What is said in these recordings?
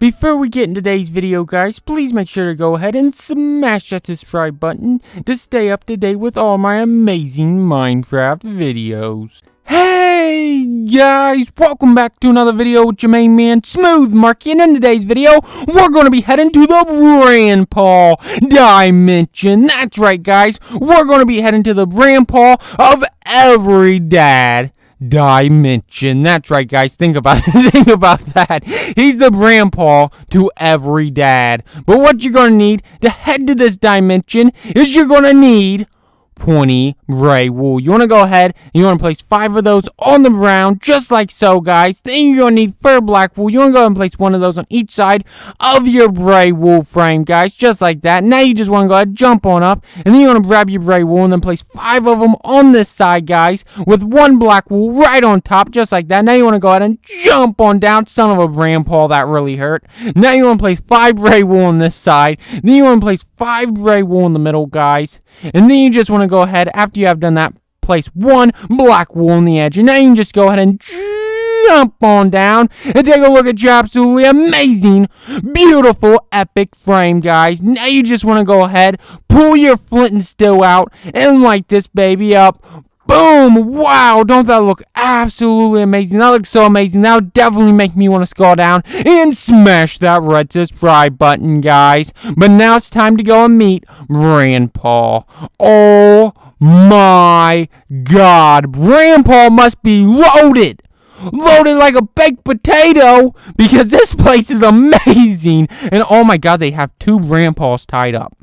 Before we get into today's video, guys, please make sure to go ahead and smash that subscribe button to stay up to date with all my amazing Minecraft videos. Hey guys, welcome back to another video with your main man, Smooth Marky, and in today's video, we're going to be heading to the Grandpa Dimension. That's right, guys, we're going to be heading to the Grandpa of every dad dimension. That's right, guys. Think about that. He's the grandpa to every dad. But what you're gonna need to head to this dimension is you're gonna need 20 gray wool. You want to go ahead and you want to place 5 of those on the ground, just like so, guys. Then you're going to need fur black wool. You want to go ahead and place 1 of those on each side of your gray wool frame, guys, just like that. Now you just want to go ahead and jump on up, and then you want to grab your gray wool and then place 5 of them on this side, guys, with 1 black wool right on top, just like that. Now you want to go ahead and jump on down. Son of a grandpa, that really hurt. Now you want to place 5 gray wool on this side. Then you want to place 5 gray wool in the middle, guys. And then you just want to go ahead, after you have done that, place 1 black wool on the edge. And now you can just go ahead and jump on down and take a look at your absolutely amazing, beautiful, epic frame, guys. Now you just want to go ahead, pull your flint and steel out, and light this baby up. Boom! Wow, don't that look absolutely amazing? That looks so amazing. That would definitely make me want to scroll down and smash that red subscribe button, guys. But now it's time to go and meet Grandpa. Oh my God. Grandpa must be loaded. Loaded like a baked potato, because this place is amazing. And oh my God, they have 2 grandpas tied up.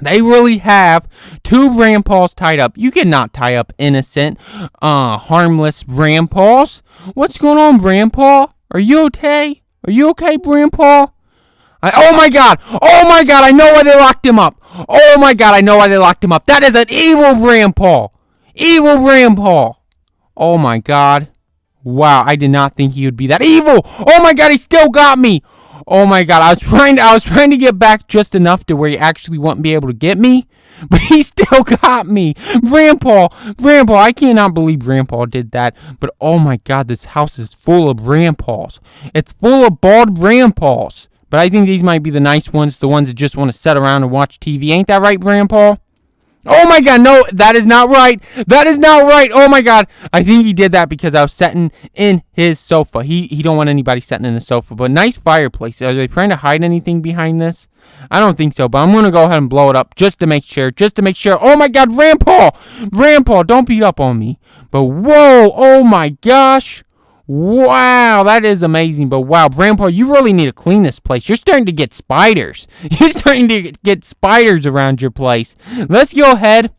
They really have 2 grandpas tied up. You cannot tie up innocent, harmless grandpas. What's going on, Grandpa? Are you okay? Are you okay, Grandpa? Oh my God! Oh my God! I know why they locked him up. Oh my God! I know why they locked him up. That is an evil grandpa. Evil grandpa. Oh my God! Wow! I did not think he would be that evil. Oh my God! He still got me. Oh my God, I was trying to get back just enough to where he actually wouldn't be able to get me, but he still got me. Grandpa, I cannot believe Grandpa did that. But oh my God, this house is full of grandpas. It's full of bald grandpas. But I think these might be the nice ones, the ones that just want to sit around and watch TV. Ain't that right, Grandpa? Oh my God, no, that is not right. That is not right. Oh my God. I think he did that because I was sitting in his sofa. He don't want anybody sitting in the sofa. But nice fireplace. Are they trying to hide anything behind this? I don't think so, but I'm going to go ahead and blow it up just to make sure. Oh my God, Grandpa, don't beat up on me. But whoa, oh my gosh. Wow, that is amazing. But wow, Grandpa, you really need to clean this place. You're starting to get spiders. You're starting to get spiders around your place. Let's go ahead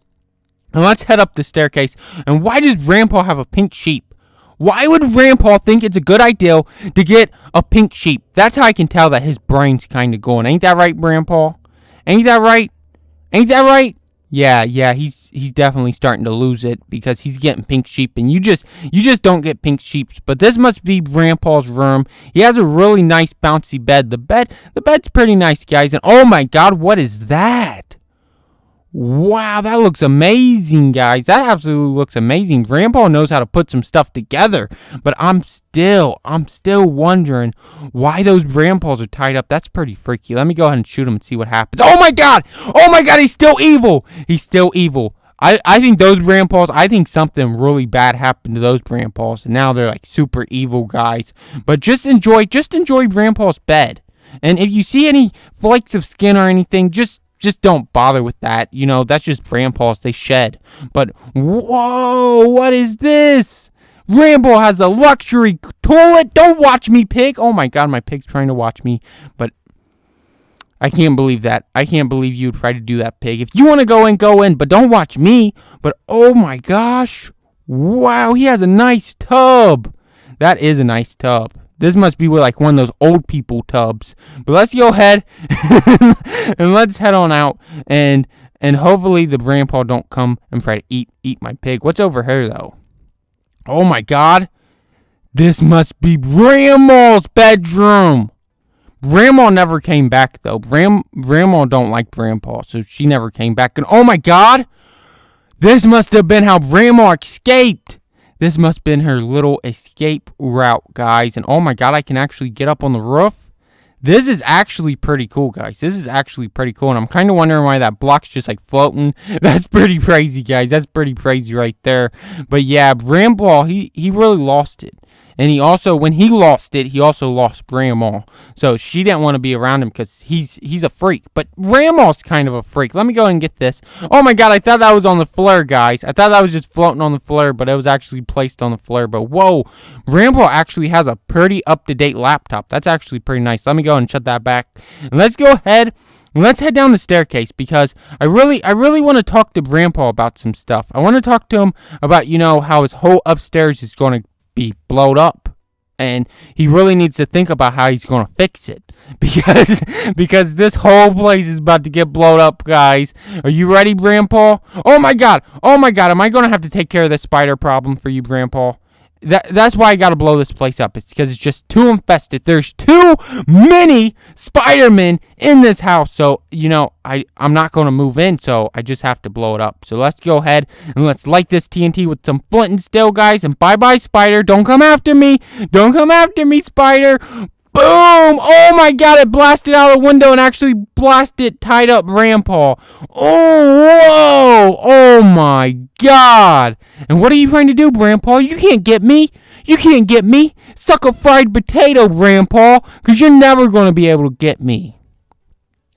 and let's head up the staircase. And why does Grandpa have a pink sheep? Why would Grandpa think it's a good idea to get a pink sheep? That's how I can tell that his brain's kind of going. Ain't that right, Grandpa? Ain't that right? Ain't that right? Yeah, he's definitely starting to lose it because he's getting pink sheep, and you just don't get pink sheeps. But this must be Grandpa's room. He has a really nice bouncy bed. The bed's pretty nice, guys. And oh my God, what is that? Wow, that looks amazing, guys. That absolutely looks amazing. Grandpa knows how to put some stuff together, but I'm still wondering why those grandpas are tied up. That's pretty freaky. Let me go ahead and shoot him and see what happens. Oh my God, he's still evil. He's still evil. I think those grandpas, I think something really bad happened to those grandpas, and now they're like super evil, guys. But just enjoy Grandpa's bed. And if you see any flakes of skin or anything, just don't bother with that. You know, that's just grandpas. They shed. But, whoa, what is this? Grandpa has a luxury toilet. Don't watch me, pig. Oh, my God, my pig's trying to watch me. But I can't believe that. I can't believe you would try to do that, pig. If you want to go in. But don't watch me. But, oh, my gosh. Wow, he has a nice tub. That is a nice tub. This must be like one of those old people tubs. But let's go ahead and let's head on out. And hopefully the grandpa don't come and try to eat my pig. What's over here, though? Oh, my God. This must be Grandma's bedroom. Grandma never came back, though. Grandma don't like Grandpa, so she never came back. And oh, my God. This must have been how Grandma escaped. This must have been her little escape route, guys. And oh my God, I can actually get up on the roof. This is actually pretty cool, guys. This is actually pretty cool, and I'm kind of wondering why that block's just, like, floating. That's pretty crazy, guys. That's pretty crazy right there. But, yeah, Grandpa, he really lost it. And he also, when he lost it, he also lost Grandma. So she didn't want to be around him because he's a freak. But Grandma's kind of a freak. Let me go and get this. Oh my god, I thought that was on the floor, guys. I thought that was just floating on the floor, but it was actually placed on the floor. But whoa, Grandpa actually has a pretty up-to-date laptop. That's actually pretty nice. Let me go and shut that back. And let's go ahead. Let's head down the staircase because I really want to talk to Grandpa about some stuff. I want to talk to him about, how his whole upstairs is going to be blowed up, and he really needs to think about how he's going to fix it because this whole place is about to get blown up, guys. Are you ready, Grandpa? Oh my god, am I going to have to take care of this spider problem for you, Grandpa? That's why I gotta blow this place up. It's because it's just too infested. There's too many Spider-Men in this house. So, I'm not gonna move in, so I just have to blow it up. So let's go ahead and let's light this TNT with some flint and steel, guys. And bye-bye, Spider. Don't come after me. Don't come after me, Spider. Boom! Oh my god, it blasted out the window and actually blasted tied up Grandpa. Oh, whoa! Oh my god! And what are you trying to do, Grandpa? You can't get me! You can't get me! Suck a fried potato, Grandpa! Because you're never going to be able to get me.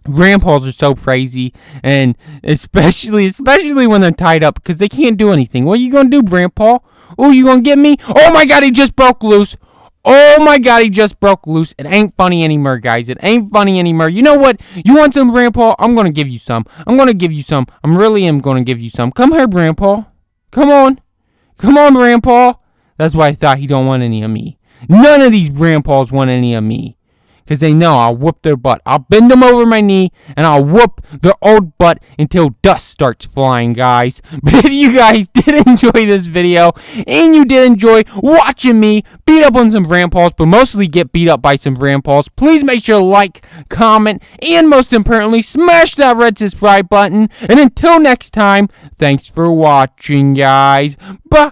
Grandpas are so crazy, and especially when they're tied up, because they can't do anything. What are you going to do, Grandpa? Oh, you going to get me? Oh my god, he just broke loose! Oh my god, he just broke loose. It ain't funny anymore, guys. It ain't funny anymore. You know what? You want some, Grandpa? I'm going to give you some. I'm going to give you some. I really am going to give you some. Come here, Grandpa. Come on. Come on, Grandpa. That's why I thought he don't want any of me. None of these grandpas want any of me. Because they know I'll whoop their butt. I'll bend them over my knee, and I'll whoop their old butt until dust starts flying, guys. But if you guys did enjoy this video, and you did enjoy watching me beat up on some grandpas, but mostly get beat up by some grandpas, please make sure to like, comment, and most importantly, smash that red subscribe button. And until next time, thanks for watching, guys. Bye.